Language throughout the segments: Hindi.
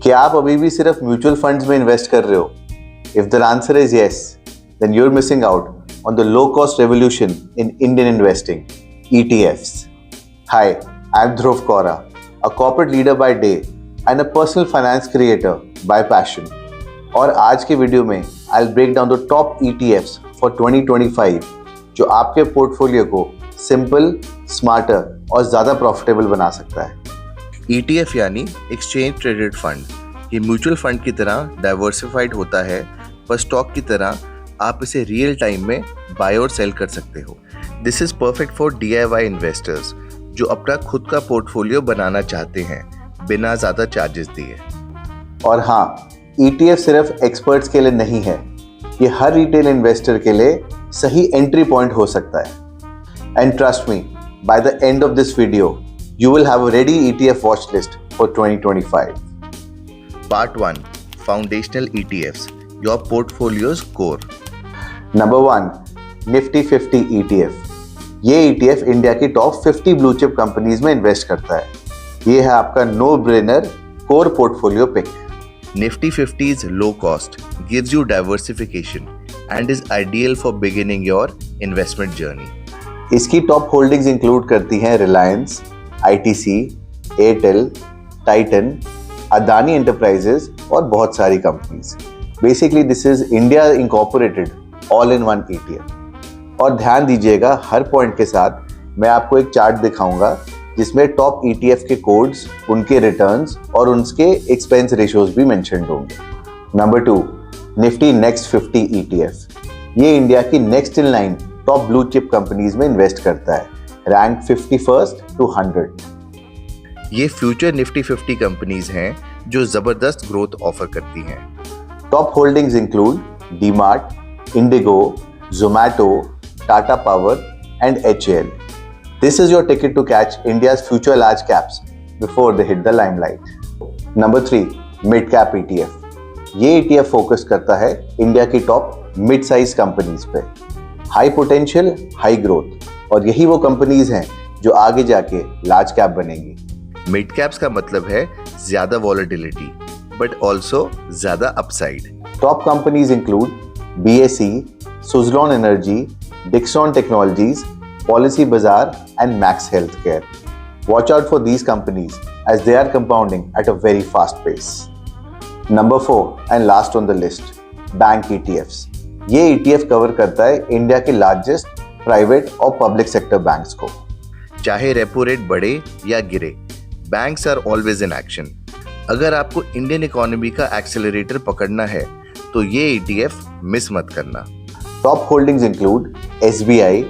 क्या आप अभी भी सिर्फ म्यूचुअल फंड्स में इन्वेस्ट कर रहे हो? If the answer is yes, then you're missing out on the low-cost revolution in Indian investing, ETFs. Hi, I'm Dhruv Kaura, a corporate leader by day and a personal finance creator by passion. और आज के वीडियो में I'll break down the top ETFs for 2025 जो आपके पोर्टफोलियो को सिंपल, स्मार्टर और ज़्यादा प्रॉफिटेबल बना सकता है। ETF यानी एक्सचेंज ट्रेडेड फंड, ये म्यूचुअल फंड की तरह डाइवर्सिफाइड होता है, पर स्टॉक की तरह आप इसे रियल टाइम में बाय और सेल कर सकते हो। This is perfect for DIY investors जो अपना खुद का पोर्टफोलियो बनाना चाहते हैं बिना ज़्यादा चार्जेस दिए। और हाँ, ETF सिर्फ एक्सपर्ट्स के लिए नहीं है, ये हर रिटेल इन्वेस्टर के लिए सही एंट्री पॉइंट हो सकता है। And trust me, by the end of this video you will have a ready ETF watch list for 2025. Part 1. Foundational ETFs, your portfolio's core. Number 1. Nifty 50 ETF. ये ETF इंडिया की टॉप 50 ब्लू चिप कंपनीज में इन्वेस्ट करता है। ये है आपका no brainer core portfolio pick. Nifty 50 is low cost, gives you diversification and is ideal for beginning your investment journey. इसकी टॉप होल्डिंग्स इंक्लूड करती हैं रिलायंस, ITC, एयरटेल, टाइटन, अदानी एंटरप्राइजेज और बहुत सारी companies. Basically this is India incorporated all in one ETF। और ध्यान दीजिएगा, हर पॉइंट के साथ मैं आपको एक चार्ट दिखाऊंगा जिसमें टॉप ETF के कोड्स, उनके रिटर्न्स और उनके एक्सपेंस रेशियोज भी मेंशन्ड होंगे। Number 2, Nifty next 50 ETF। ये इंडिया की next in line top blue chip companies में इन्वेस्ट करता है, रैंक 51st to 100। ये फ्यूचर निफ्टी 50 कंपनीज हैं जो जबरदस्त ग्रोथ ऑफर करती हैं। Top holdings include DMart, IndiGo, Zomato, Tata Power and HAL। This is your ticket to catch India's future large caps before they hit the limelight. Number 3, mid cap ETF। ये ETF फोकस करता है इंडिया की टॉप मिड साइज कंपनीज पे, हाई पोटेंशियल, हाई ग्रोथ, और यही वो कंपनीज हैं जो आगे जाके लार्ज कैप बनेंगी। मिड कैप्स का मतलब है ज्यादा वॉलेटिलिटी बट ऑल्सो ज्यादा upside. Top companies include BSE, Suzlon energy, Dixon technologies, policy bazaar and Max health care. Watch out for these companies as they are compounding at a very fast pace. Number 4 and last on the list, bank ETFs। ये ETF कवर करता है इंडिया के लार्जेस्ट प्राइवेट और पब्लिक सेक्टर बैंक्स को। चाहे रेपो रेट बढ़े या गिरे, banks are always in action. अगर आपको इंडियन इकोनॉमी का एक्सेलरेटर पकड़ना है तो ये ETF मिस मत करना। Top holdings include SBI,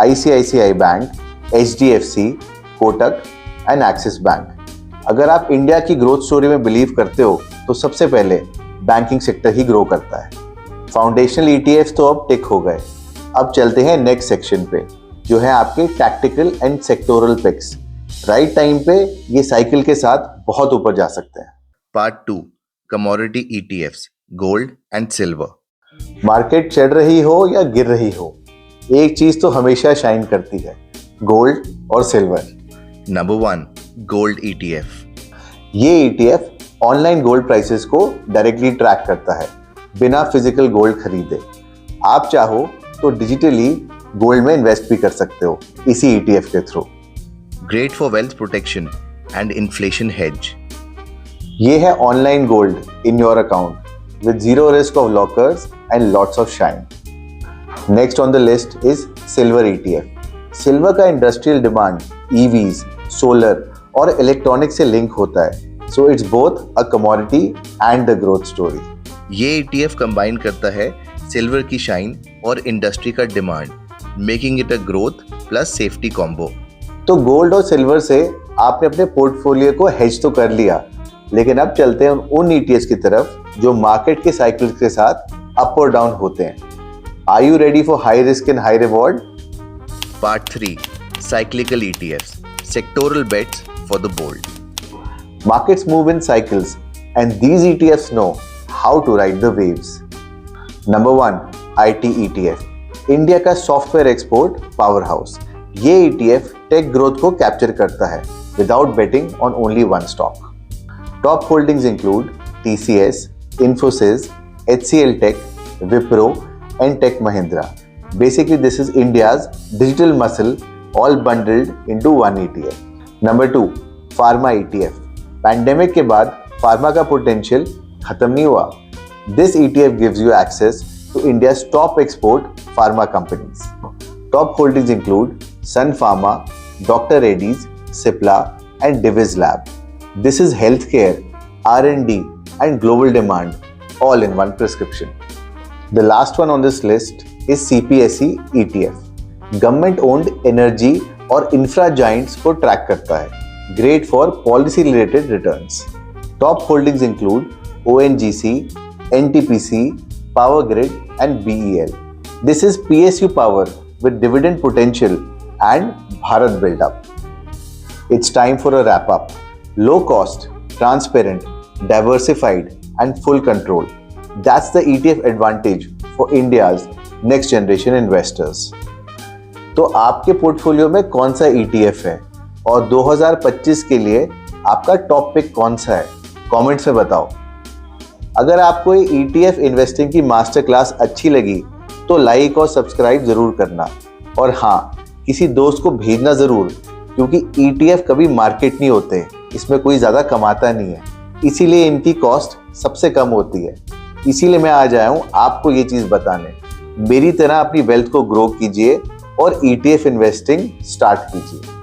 ICICI bank, HDFC, Kotak and axis bank. अगर आप इंडिया की ग्रोथ स्टोरी में बिलीव करते हो तो सबसे पहले बैंकिंग सेक्टर ही ग्रो करता है। फाउंडेशनल ETFs तो अब टिक हो गए। अब चलते हैं नेक्स्ट सेक्शन पे, जो है आपके tactical and sectoral picks. Right time पे ये साइकिल के साथ बहुत ऊपर जा सकते हैं। Part 2, commodity ETFs, gold and silver. Market चढ़ रही हो या गिर रही हो, एक चीज तो हमेशा शाइन करती है, गोल्ड और सिल्वर। Number 1, gold ETF। ये ETF ऑनलाइन गोल्ड प्राइसेस को डायरेक्टली ट्रैक करता है बिना फिजिकल गोल्ड खरीदे। आप चाहो तो डिजिटली गोल्ड में इन्वेस्ट भी कर सकते हो इसी ETF के through. Great for wealth protection and inflation hedge. ये है online gold in your account with zero risk of lockers and lots of shine. Next on the list is silver ETF। Silver का इंडस्ट्रियल डिमांड EVs, सोलर और इलेक्ट्रॉनिक से लिंक होता है, so it's both a commodity and the growth story. ये ETF कंबाइन करता है सिल्वर की शाइन और इंडस्ट्री का demand, making it a growth plus safety combo. तो गोल्ड और सिल्वर से आपने अपने पोर्टफोलियो को हेज तो कर लिया, लेकिन अब चलते हैं उन ETFs की तरफ जो मार्केट के साइकिल के साथ अप और डाउन होते हैं। Are you ready for high risk and high reward? Part 3, cyclical ETFs, sectoral bets for the bold. Markets move in cycles and these ETFs know how to ride the waves. Number 1, IT ETF, India का सॉफ्टवेयर एक्सपोर्ट पावर हाउस। ये ETF टेक ग्रोथ को कैप्चर करता है without betting on only one stock. Top holdings include TCS, Infosys, HCL Tech, Wipro, and Tech Mahindra. Basically, this is India's digital muscle all bundled into one ETF. Number 2, Pharma ETF. Pandemic के बाद फार्मा का पोटेंशियल खत्म नहीं हुआ. This ETF gives you access to India's top export pharma companies. Top holdings include Sun Pharma, Dr. Reddy's, Cipla, and Divi's Lab. This is healthcare, R&D, and global demand all in one prescription. The last one on this list is CPSE ETF. Government owned energy और infra giants को ट्रैक करता है. Great for policy related returns. Top holdings include ONGC, NTPC, Power Grid, and BEL. This is PSU Power with dividend potential and Bharat build-up. It's time for a wrap-up. Low cost, transparent, diversified, and full control. That's the ETF advantage for India's next generation investors. तो आपके पोर्टफोलियो में कौन सा ETF है और 2025 के लिए आपका टॉप पिक कौन सा है? कमेंट्स में बताओ. अगर आपको ये ETF इन्वेस्टिंग की मास्टर क्लास अच्छी लगी तो लाइक और सब्सक्राइब जरूर करना. और हाँ, किसी दोस्त को भेजना जरूर, क्योंकि ETF कभी मार्केट नहीं होते, इसमें कोई ज़्यादा कमाता नहीं है, इसीलिए इनकी कॉस्ट सबसे कम होती है. इसीलिए मैं आज आया हूँ आपको ये चीज़ बताने. मेरी तरह अपनी वेल्थ को ग्रो कीजिए और ETF इन्वेस्टिंग स्टार्ट कीजिए.